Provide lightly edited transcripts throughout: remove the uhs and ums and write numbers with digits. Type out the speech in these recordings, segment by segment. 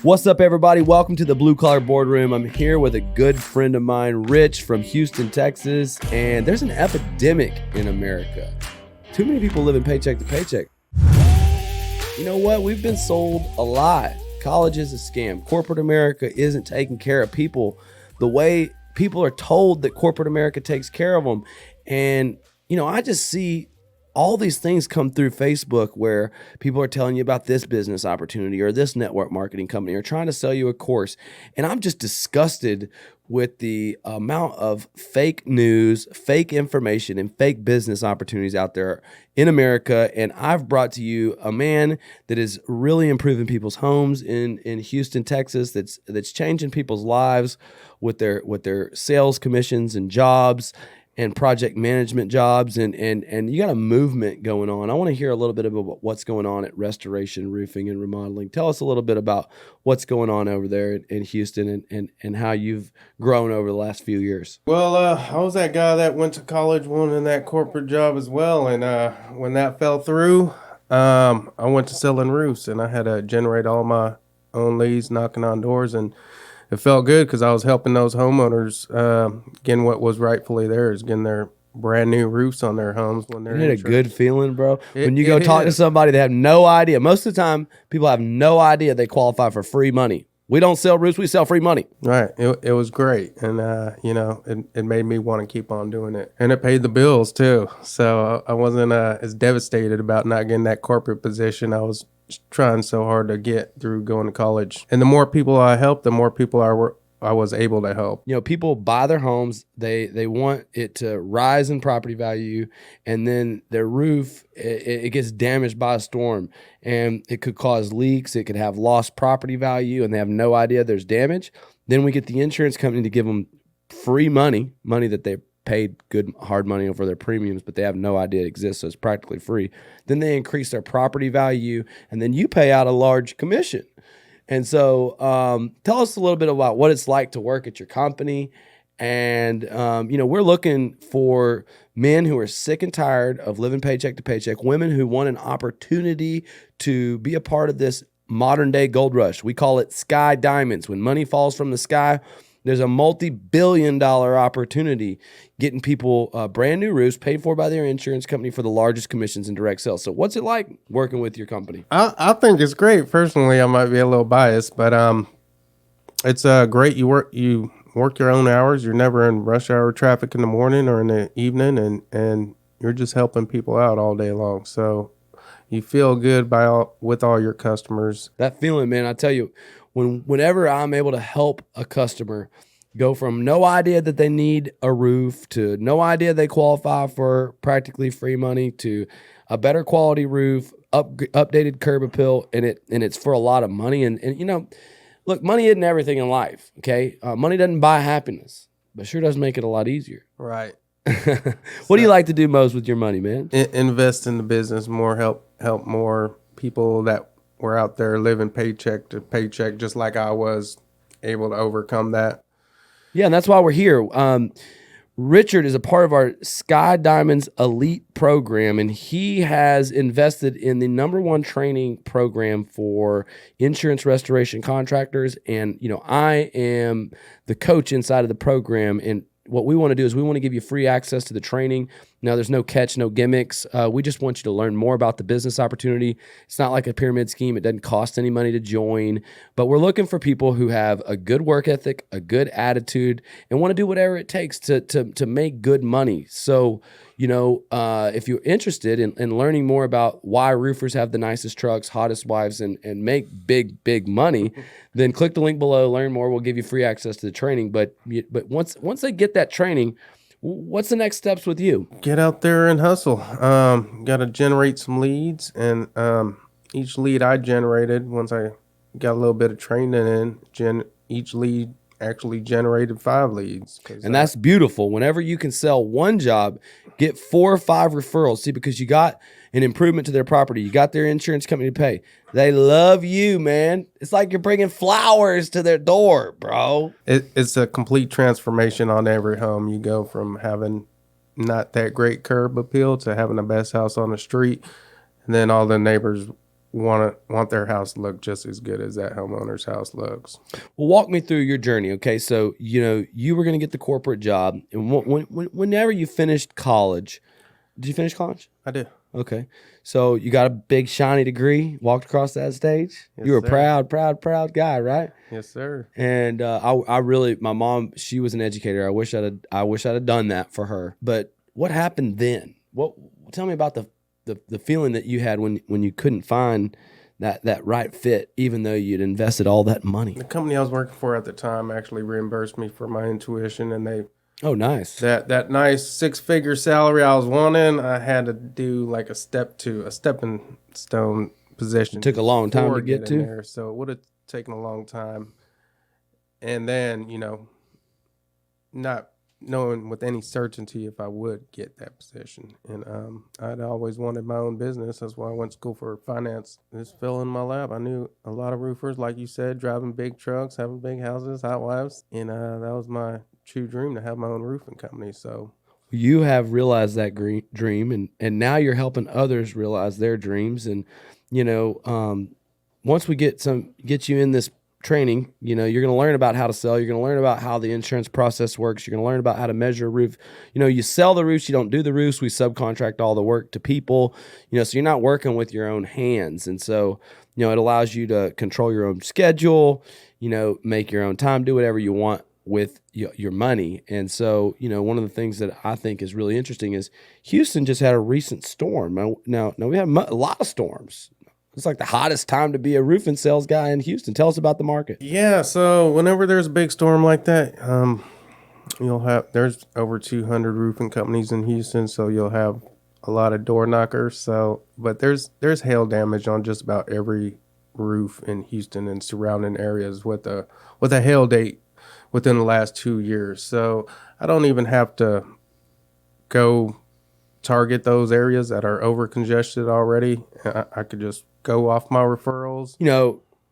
What's up, everybody? Welcome to the Blue Collar Boardroom. I'm here with a good friend of mine, Rich from Houston, Texas, and there's an epidemic in America. Too many people living paycheck to paycheck. You know what? We've been sold a lie. College is a scam. Corporate America isn't taking care of people the way people are told that corporate America takes care of them. And, you know, I just see all these things come through Facebook where people are telling you about this business opportunity or this network marketing company or trying to sell you a course. And I'm just disgusted with the amount of fake news, fake information, and fake business opportunities out there in America. And I've brought to you a man that is really improving people's homes in Houston, Texas, that's changing people's lives with their sales commissions and jobs and project management jobs, and you got a movement going on. I want to hear a little bit about what's going on at Restoration Roofing and Remodeling. Tell us a little bit about what's going on over there in Houston and how you've grown over the last few years. Well, I was that guy that went to college wanting that corporate job as well, and when that fell through, I went to selling roofs, and I had to generate all my own leads, knocking on doors, and it felt good because I was helping those homeowners getting what was rightfully theirs, getting their brand new roofs on their homes when they're Isn't it a good feeling, bro? When you go talk to somebody that have no idea. Most of the time, people have no idea they qualify for free money. We don't sell roofs, we sell free money. Right. It was great. And, it made me want to keep on doing it. And it paid the bills, too. So I wasn't as devastated about not getting that corporate position. I was trying so hard to get through going to college. And the more people I helped, the more people I was able to help. You know, people buy their homes, they want it to rise in property value, and then their roof, it gets damaged by a storm, and it could cause leaks, it could have lost property value, and they have no idea there's damage. Then we get the insurance company to give them free money that they paid good hard money over their premiums, but they have no idea it exists, so it's practically free. Then they increase their property value, and then you pay out a large commission. And so tell us a little bit about what it's like to work at your company. And, we're looking for men who are sick and tired of living paycheck to paycheck, women who want an opportunity to be a part of this modern day gold rush. We call it sky diamonds. When money falls from the sky, there's a multi-billion-dollar opportunity getting people brand new roofs paid for by their insurance company for the largest commissions in direct sales. So what's it like working with your company? I think it's great. Personally, I might be a little biased, but it's great. You work your own hours. You're never in rush hour traffic in the morning or in the evening, and you're just helping people out all day long. So you feel good with all your customers. That feeling, man, I tell you, whenever I'm able to help a customer go from no idea that they need a roof to no idea they qualify for practically free money to a better quality roof, updated curb appeal, and it's for a lot of money. And look, money isn't everything in life, okay? Money doesn't buy happiness, but sure does make it a lot easier. Right. What do you like to do most with your money, man? Invest in the business more, help more people that were out there living paycheck to paycheck, just like I was able to overcome that. Yeah, and that's why we're here. Richard is a part of our Sky Diamonds Elite program, and he has invested in the #1 training program for insurance restoration contractors. And, I am the coach inside of the program, and what we want to do is we want to give you free access to the training. Now, there's no catch, no gimmicks. We just want you to learn more about the business opportunity. It's not like a pyramid scheme. It doesn't cost any money to join. But we're looking for people who have a good work ethic, a good attitude, and want to do whatever it takes to make good money. So, if you're interested in learning more about why roofers have the nicest trucks, hottest wives, and make big, big money, then click the link below, learn more. We'll give you free access to the training. But once they get that training, what's the next steps with you? Get out there and hustle. Got to generate some leads, and each lead I generated, once I got a little bit of training in, each lead actually generated 5 leads. And that's beautiful. Whenever you can sell one job, get 4 or 5 referrals. See, because you got an improvement to their property. You got their insurance company to pay. They love you, man. It's like you're bringing flowers to their door, bro. It's a complete transformation on every home. You go from having not that great curb appeal to having the best house on the street. And then all the neighbors want their house to look just as good as that homeowner's house looks. Well, walk me through your journey. Okay, so you were going to get the corporate job, and whenever you finished college, did you finish college? I do. Okay, so you got a big shiny degree, walked across that stage. Yes, You were a sir. proud guy, right? Yes, sir. And I really, my mom, she was an educator. I wish I'd have done that for her. But what happened then? Tell me about the feeling that you had when you couldn't find that right fit, even though you'd invested all that money. The company I was working for at the time actually reimbursed me for my intuition, and they Oh, nice. that nice 6-figure salary I was wanting, I had to do like a stepping stone position. It took a long time before to get getting to. there, so it would have taken a long time. And then, not knowing with any certainty if I would get that position. And I'd always wanted my own business. That's why I went to school for finance. This fell in my lap. I knew a lot of roofers, like you said, driving big trucks, having big houses, hot wives. And that was my true dream, to have my own roofing company. So You have realized that dream, and now you're helping others realize their dreams. And once we get you in this training, you're going to learn about how to sell. You're going to learn about how the insurance process works. You're going to learn about how to measure a roof. You sell the roofs. You don't do the roofs. We subcontract all the work to people. So you're not working with your own hands, and so it allows you to control your own schedule. Make your own time, do whatever you want with your money. And so, one of the things that I think is really interesting is Houston just had a recent storm. Now we have a lot of storms. It's like the hottest time to be a roofing sales guy in Houston. Tell us about the market. yeah, so whenever there's a big storm like that, there's over 200 roofing companies in Houston, so you'll have a lot of door knockers. So, but there's hail damage on just about every roof in Houston and surrounding areas with a hail date within the last 2 years. So I don't even have to go target those areas that are over congested already. I could just go off my referrals.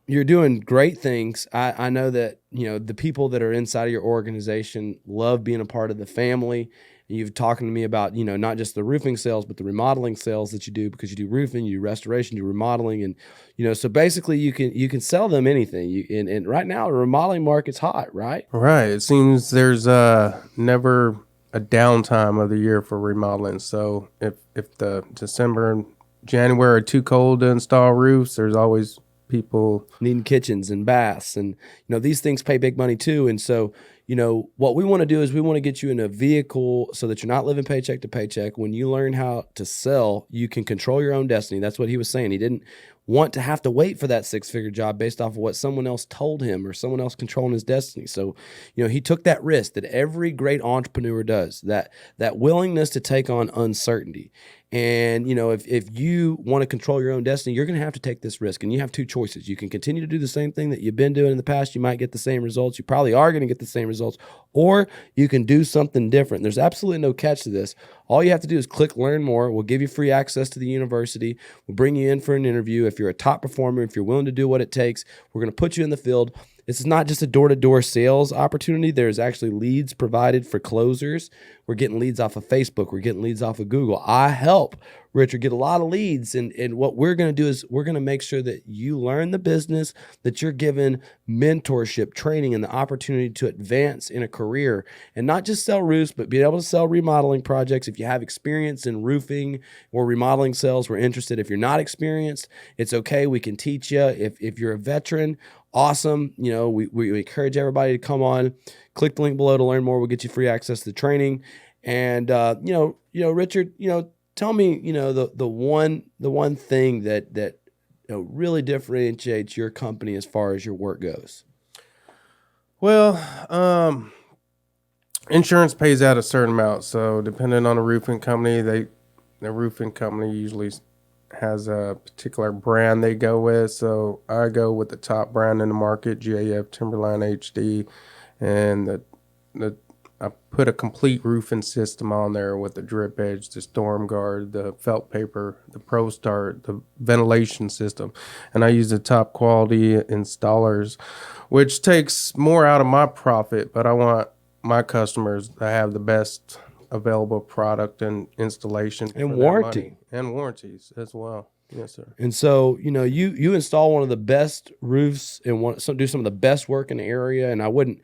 You're doing great things. I know that, the people that are inside of your organization love being a part of the family. You've talking to me about, not just the roofing sales, but the remodeling sales that you do, because you do roofing, you do restoration, you do remodeling. And, so basically you can sell them anything. And right now the remodeling market's hot, right? Right. It seems there's never a downtime of the year for remodeling. So if the December and January are too cold to install roofs, there's always people needing kitchens and baths, and these things pay big money too. And so what we want to do is we want to get you in a vehicle so that you're not living paycheck to paycheck. When you learn how to sell, you can control your own destiny. That's what he was saying. He didn't want to have to wait for that 6-figure job based off of what someone else told him or someone else controlling his destiny. So he took that risk that every great entrepreneur does, that willingness to take on uncertainty. And, if you want to control your own destiny, you're going to have to take this risk. And you have two choices. You can continue to do the same thing that you've been doing in the past. You might get the same results. You probably are going to get the same results. Or you can do something different. There's absolutely no catch to this. All you have to do is click learn more. We'll give you free access to the university. We'll bring you in for an interview. If you're a top performer, if you're willing to do what it takes, we're going to put you in the field. This is not just a door-to-door sales opportunity. There's actually leads provided for closers. We're getting leads off of Facebook. We're getting leads off of Google. I help Richard get a lot of leads. And what we're going to do is we're going to make sure that you learn the business, that you're given mentorship, training, and the opportunity to advance in a career and not just sell roofs, but be able to sell remodeling projects. If you have experience in roofing or remodeling sales, we're interested. If you're not experienced, it's okay. We can teach you. If you're a veteran, awesome. We encourage everybody to come on, click the link below to learn more. We'll get you free access to the training. And, Richard, tell me, the one thing that really differentiates your company as far as your work goes. Well, insurance pays out a certain amount. So depending on the roofing company, the roofing company usually has a particular brand they go with. So I go with the top brand in the market, GAF Timberline HD, and I put a complete roofing system on there with the drip edge, the storm guard, the felt paper, the Pro Start, the ventilation system, and I use the top quality installers, which takes more out of my profit, but I want my customers to have the best available product and installation and warranty and warranties as well. Yes, sir. And so, you install one of the best roofs and do some of the best work in the area. And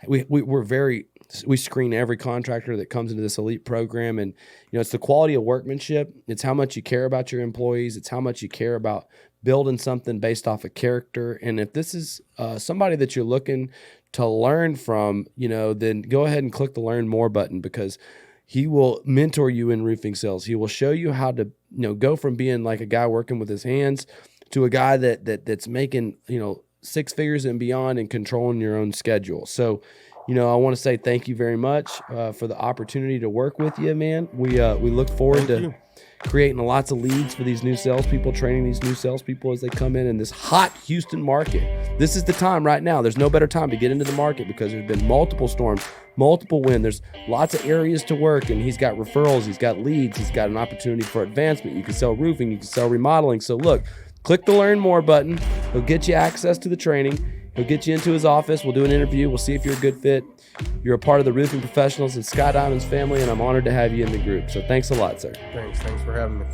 we screen every contractor that comes into this elite program. And, it's the quality of workmanship. It's how much you care about your employees. It's how much you care about building something based off of character. And if this is somebody that you're looking to learn from, then go ahead and click the Learn More button, because he will mentor you in roofing sales. He will show you how to, go from being like a guy working with his hands to a guy that's making, six figures and beyond and controlling your own schedule. So, I want to say thank you very much for the opportunity to work with you, man. We look forward to creating lots of leads for these new salespeople, training these new salespeople as they come in this hot Houston market. This is the time right now. There's no better time to get into the market because there's been multiple storms, multiple wind. There's lots of areas to work, and he's got referrals, he's got leads, he's got an opportunity for advancement. You can sell roofing, you can sell remodeling. So look, click the Learn More button. He'll get you access to the training. He'll get you into his office. We'll do an interview. We'll see if you're a good fit. You're a part of the Roofing Professionals and Sky Diamonds family, and I'm honored to have you in the group. So thanks a lot, sir. Thanks for having me.